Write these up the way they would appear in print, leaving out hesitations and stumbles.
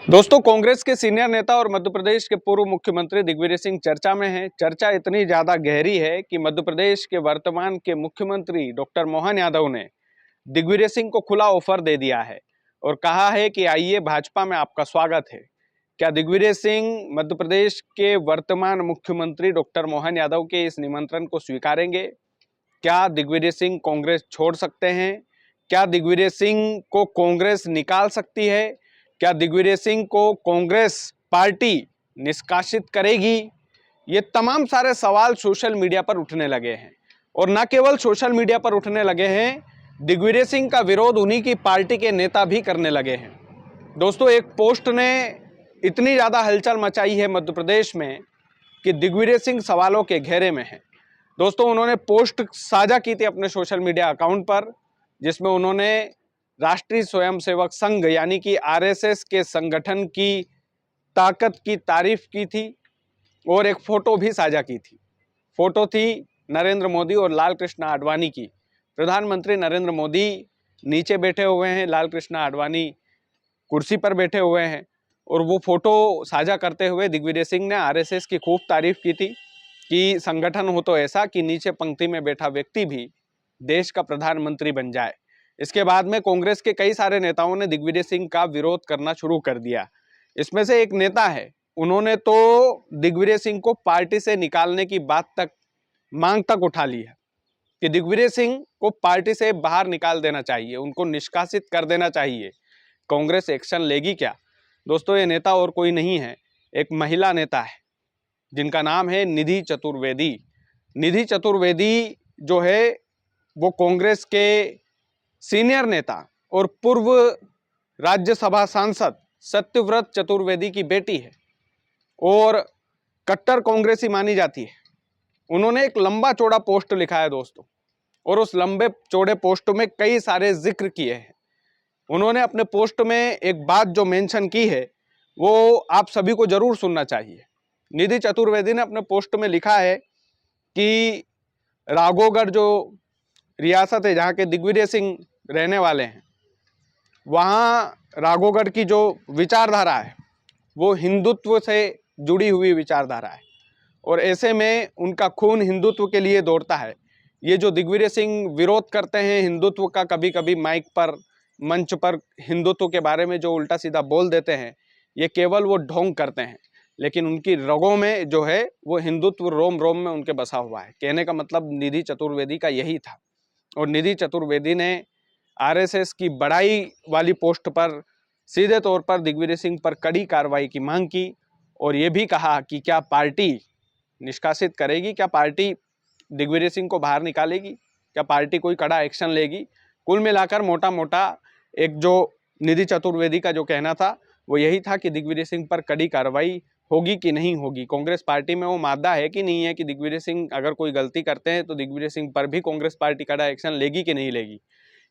दोस्तों, कांग्रेस के सीनियर नेता और मध्य प्रदेश के पूर्व मुख्यमंत्री दिग्विजय सिंह चर्चा में हैं। चर्चा इतनी ज्यादा गहरी है कि मध्य प्रदेश के वर्तमान के मुख्यमंत्री डॉक्टर मोहन यादव ने दिग्विजय सिंह को खुला ऑफर दे दिया है और कहा है कि आइए, भाजपा में आपका स्वागत है। क्या दिग्विजय सिंह मध्य प्रदेश के वर्तमान मुख्यमंत्री डॉक्टर मोहन यादव के इस निमंत्रण को स्वीकारेंगे? क्या दिग्विजय सिंह कांग्रेस छोड़ सकते हैं? क्या दिग्विजय सिंह को कांग्रेस निकाल सकती है? क्या दिग्विजय सिंह को कांग्रेस पार्टी निष्कासित करेगी? ये तमाम सारे सवाल सोशल मीडिया पर उठने लगे हैं और न केवल सोशल मीडिया पर उठने लगे हैं, दिग्विजय सिंह का विरोध उन्हीं की पार्टी के नेता भी करने लगे हैं। दोस्तों, एक पोस्ट ने इतनी ज़्यादा हलचल मचाई है मध्य प्रदेश में कि दिग्विजय सिंह सवालों के घेरे में है। दोस्तों, उन्होंने पोस्ट साझा की थी अपने सोशल मीडिया अकाउंट पर, जिसमें उन्होंने राष्ट्रीय स्वयंसेवक संघ यानी कि आरएसएस के संगठन की ताकत की तारीफ की थी और एक फोटो भी साझा की थी। फोटो थी नरेंद्र मोदी और लाल कृष्ण आडवाणी की। प्रधानमंत्री नरेंद्र मोदी नीचे बैठे हुए हैं, लाल कृष्ण आडवाणी कुर्सी पर बैठे हुए हैं और वो फोटो साझा करते हुए दिग्विजय सिंह ने आरएसएस की खूब तारीफ की थी कि संगठन हो तो ऐसा कि नीचे पंक्ति में बैठा व्यक्ति भी देश का प्रधानमंत्री बन जाए। इसके बाद में कांग्रेस के कई सारे नेताओं ने दिग्विजय सिंह का विरोध करना शुरू कर दिया। इसमें से एक नेता है, उन्होंने तो दिग्विजय सिंह को पार्टी से निकालने की मांग तक उठा ली है कि दिग्विजय सिंह को पार्टी से बाहर निकाल देना चाहिए, उनको निष्कासित कर देना चाहिए। कांग्रेस एक्शन लेगी क्या? दोस्तों, ये नेता और कोई नहीं है, एक महिला नेता है जिनका नाम है निधि चतुर्वेदी। निधि चतुर्वेदी जो है वो कांग्रेस के सीनियर नेता और पूर्व राज्यसभा सांसद सत्यव्रत चतुर्वेदी की बेटी है और कट्टर कांग्रेसी मानी जाती है। उन्होंने एक लंबा चौड़ा पोस्ट लिखा है दोस्तों, और उस लंबे चौड़े पोस्ट में कई सारे जिक्र किए हैं। उन्होंने अपने पोस्ट में एक बात जो मेंशन की है वो आप सभी को जरूर सुनना चाहिए। निधि चतुर्वेदी ने अपने पोस्ट में लिखा है कि राघोगढ़ जो रियासत है जहाँ के दिग्विजय सिंह रहने वाले हैं, वहाँ राघोगढ़ की जो विचारधारा है वो हिंदुत्व से जुड़ी हुई विचारधारा है और ऐसे में उनका खून हिंदुत्व के लिए दौड़ता है। ये जो दिग्विजय सिंह विरोध करते हैं हिंदुत्व का, कभी कभी माइक पर, मंच पर हिंदुत्व के बारे में जो उल्टा सीधा बोल देते हैं, ये केवल वो ढोंग करते हैं, लेकिन उनकी रगों में जो है वो हिंदुत्व रोम रोम में उनके बसा हुआ है। कहने का मतलब निधि चतुर्वेदी का यही था। और निधि चतुर्वेदी ने आरएसएस की बड़ाई वाली पोस्ट पर सीधे तौर पर दिग्विजय सिंह पर कड़ी कार्रवाई की मांग की और ये भी कहा कि क्या पार्टी निष्कासित करेगी, क्या पार्टी दिग्विजय सिंह को बाहर निकालेगी, क्या पार्टी कोई कड़ा एक्शन लेगी। कुल मिलाकर मोटा मोटा एक जो निधि चतुर्वेदी का जो कहना था वो यही था कि दिग्विजय सिंह पर कड़ी कार्रवाई होगी कि नहीं होगी। कांग्रेस पार्टी में वो मादा है कि नहीं है कि दिग्विजय सिंह अगर कोई गलती करते हैं तो दिग्विजय सिंह पर भी कांग्रेस पार्टी कड़ा एक्शन लेगी कि नहीं लेगी।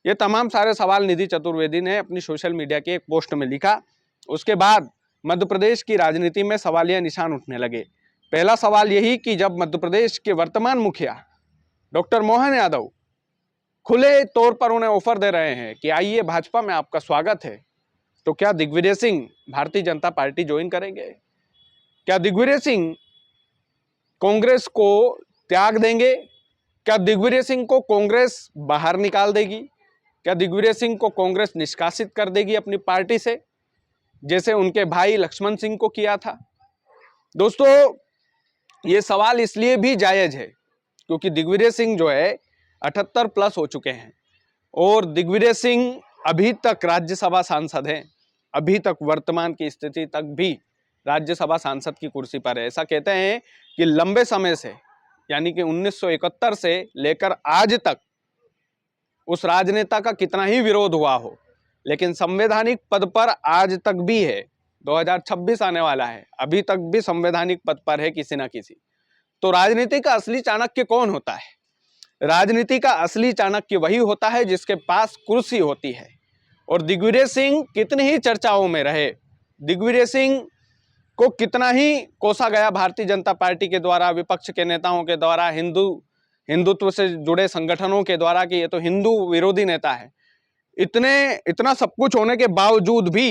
ये तमाम सारे सवाल निधि चतुर्वेदी ने अपनी सोशल मीडिया के एक पोस्ट में लिखा। उसके बाद मध्य प्रदेश की राजनीति में सवालिया निशान उठने लगे। पहला सवाल यही कि जब मध्य प्रदेश के वर्तमान मुखिया डॉक्टर मोहन यादव खुले तौर पर उन्हें ऑफर दे रहे हैं कि आइए, भाजपा में आपका स्वागत है, तो क्या दिग्विजय सिंह भारतीय जनता पार्टी ज्वाइन करेंगे? क्या दिग्विजय सिंह कांग्रेस को त्याग देंगे? क्या दिग्विजय सिंह को कांग्रेस बाहर निकाल देगी? क्या दिग्विजय सिंह को कांग्रेस निष्कासित कर देगी अपनी पार्टी से, जैसे उनके भाई लक्ष्मण सिंह को किया था? दोस्तों, ये सवाल इसलिए भी जायज है क्योंकि दिग्विजय सिंह जो है 78 प्लस हो चुके हैं और दिग्विजय सिंह अभी तक राज्यसभा सांसद हैं। अभी तक वर्तमान की स्थिति तक भी राज्यसभा सांसद की कुर्सी पर है। ऐसा कहते हैं कि लंबे समय से, यानी कि 1971 से लेकर आज तक उस राजनेता का कितना ही विरोध हुआ हो, लेकिन संवैधानिक पद पर आज तक भी है। 2026 आने वाला है, अभी तक भी संवैधानिक पद पर है किसी ना किसी। तो राजनीति का असली चाणक्य कौन होता है? राजनीति का असली चाणक्य वही होता है जिसके पास कुर्सी होती है। और दिग्विजय सिंह कितनी ही चर्चाओं में रहे, दिग्विजय सिंह को कितना ही कोसा गया भारतीय जनता पार्टी के द्वारा, विपक्ष के नेताओं के द्वारा, हिंदुत्व से जुड़े संगठनों के द्वारा कि ये तो हिंदू विरोधी नेता है। इतना सब कुछ होने के बावजूद भी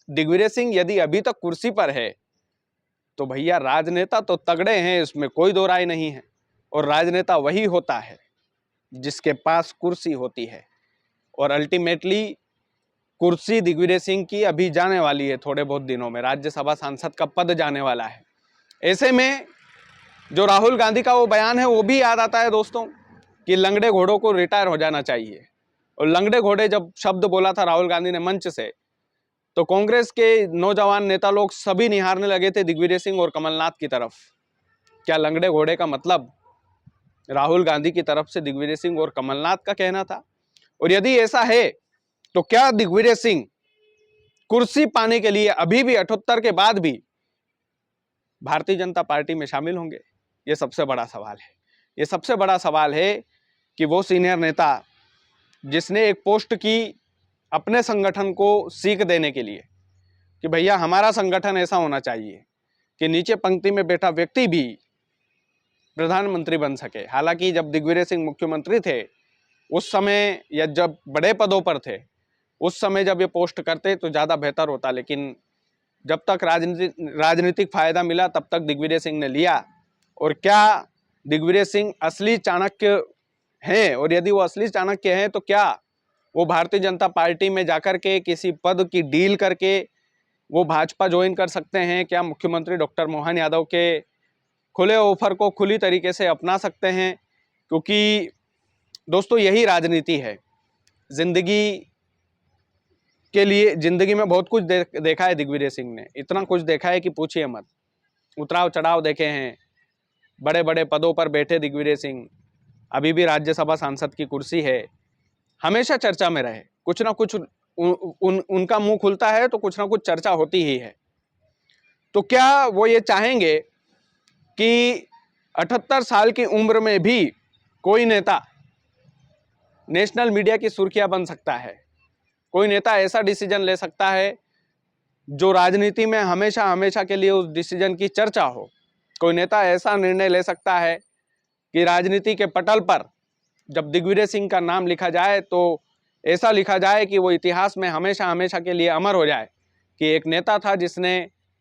दिग्विजय सिंह यदि अभी तक कुर्सी पर है तो भैया राजनेता तो तगड़े हैं, इसमें कोई दो राय नहीं है। और राजनेता वही होता है जिसके पास कुर्सी होती है। और अल्टीमेटली कुर्सी दिग्विजय सिंह की अभी जाने वाली है, थोड़े बहुत दिनों में राज्यसभा सांसद का पद जाने वाला है। ऐसे में जो राहुल गांधी का वो बयान है वो भी याद आता है दोस्तों, कि लंगड़े घोड़ों को रिटायर हो जाना चाहिए। और लंगड़े घोड़े जब शब्द बोला था राहुल गांधी ने मंच से, तो कांग्रेस के नौजवान नेता लोग सभी निहारने लगे थे दिग्विजय सिंह और कमलनाथ की तरफ। क्या लंगड़े घोड़े का मतलब राहुल गांधी की तरफ से दिग्विजय सिंह और कमलनाथ का कहना था? और यदि ऐसा है तो क्या दिग्विजय सिंह कुर्सी पाने के लिए अभी भी 78 के बाद भी भारतीय जनता पार्टी में शामिल होंगे? ये सबसे बड़ा सवाल है। ये सबसे बड़ा सवाल है कि वो सीनियर नेता जिसने एक पोस्ट की अपने संगठन को सीख देने के लिए कि भैया हमारा संगठन ऐसा होना चाहिए कि नीचे पंक्ति में बैठा व्यक्ति भी प्रधानमंत्री बन सके। हालांकि जब दिग्विजय सिंह मुख्यमंत्री थे उस समय, या जब बड़े पदों पर थे उस समय जब ये पोस्ट करते तो ज़्यादा बेहतर होता, लेकिन जब तक राजनीतिक फायदा मिला तब तक दिग्विजय सिंह ने लिया। और क्या दिग्विजय सिंह असली चाणक्य हैं? और यदि वो असली चाणक्य हैं तो क्या वो भारतीय जनता पार्टी में जाकर के किसी पद की डील करके वो भाजपा ज्वाइन कर सकते हैं? क्या मुख्यमंत्री डॉक्टर मोहन यादव के खुले ऑफर को खुली तरीके से अपना सकते हैं? क्योंकि दोस्तों यही राजनीति है। जिंदगी के लिए, जिंदगी में बहुत कुछ देखा है दिग्विजय सिंह ने, इतना कुछ देखा है कि पूछिए मत। उतराव चढ़ाव देखे हैं, बड़े बड़े पदों पर बैठे दिग्विजय सिंह, अभी भी राज्यसभा सांसद की कुर्सी है, हमेशा चर्चा में रहे। कुछ ना कुछ उनका मुंह खुलता है तो कुछ ना कुछ चर्चा होती ही है। तो क्या वो ये चाहेंगे कि 78 साल की उम्र में भी कोई नेता नेशनल मीडिया की सुर्खियां बन सकता है? कोई नेता ऐसा डिसीजन ले सकता है जो राजनीति में हमेशा हमेशा के लिए उस डिसीजन की चर्चा हो? कोई नेता ऐसा निर्णय ले सकता है कि राजनीति के पटल पर जब दिग्विजय सिंह का नाम लिखा जाए तो ऐसा लिखा जाए कि वो इतिहास में हमेशा हमेशा के लिए अमर हो जाए कि एक नेता था जिसने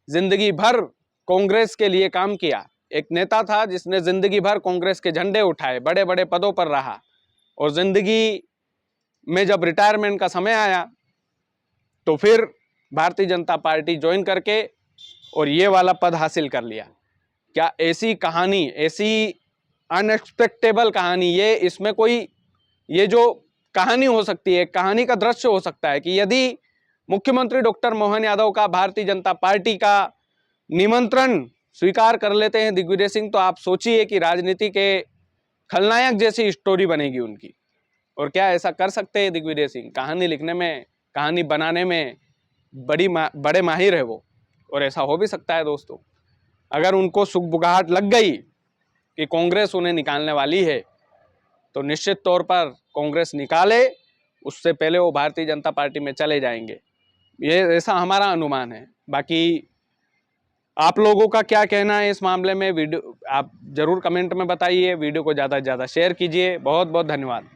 जिंदगी भर कांग्रेस के लिए काम किया, एक नेता था जिसने जिंदगी भर कांग्रेस के झंडे उठाए, बड़े बड़े पदों पर रहा, और जिंदगी में जब रिटायरमेंट का समय आया तो फिर भारतीय जनता पार्टी ज्वाइन करके और ये वाला पद हासिल कर लिया। क्या ऐसी कहानी, ऐसी अनएक्सपेक्टेबल कहानी, ये इसमें कोई, ये जो कहानी हो सकती है, कहानी का दृश्य हो सकता है कि यदि मुख्यमंत्री डॉक्टर मोहन यादव का भारतीय जनता पार्टी का निमंत्रण स्वीकार कर लेते हैं दिग्विजय सिंह, तो आप सोचिए कि राजनीति के खलनायक जैसी स्टोरी बनेगी उनकी। और क्या ऐसा कर सकते हैं दिग्विजय सिंह? कहानी लिखने में, कहानी बनाने में बड़े माहिर है वो, और ऐसा हो भी सकता है दोस्तों। अगर उनको सुगबुगाहट लग गई कि कांग्रेस उन्हें निकालने वाली है तो निश्चित तौर पर कांग्रेस निकाले उससे पहले वो भारतीय जनता पार्टी में चले जाएंगे। ये ऐसा हमारा अनुमान है। बाकी आप लोगों का क्या कहना है इस मामले में, वीडियो आप जरूर कमेंट में बताइए। वीडियो को ज़्यादा से ज़्यादा शेयर कीजिए। बहुत बहुत धन्यवाद।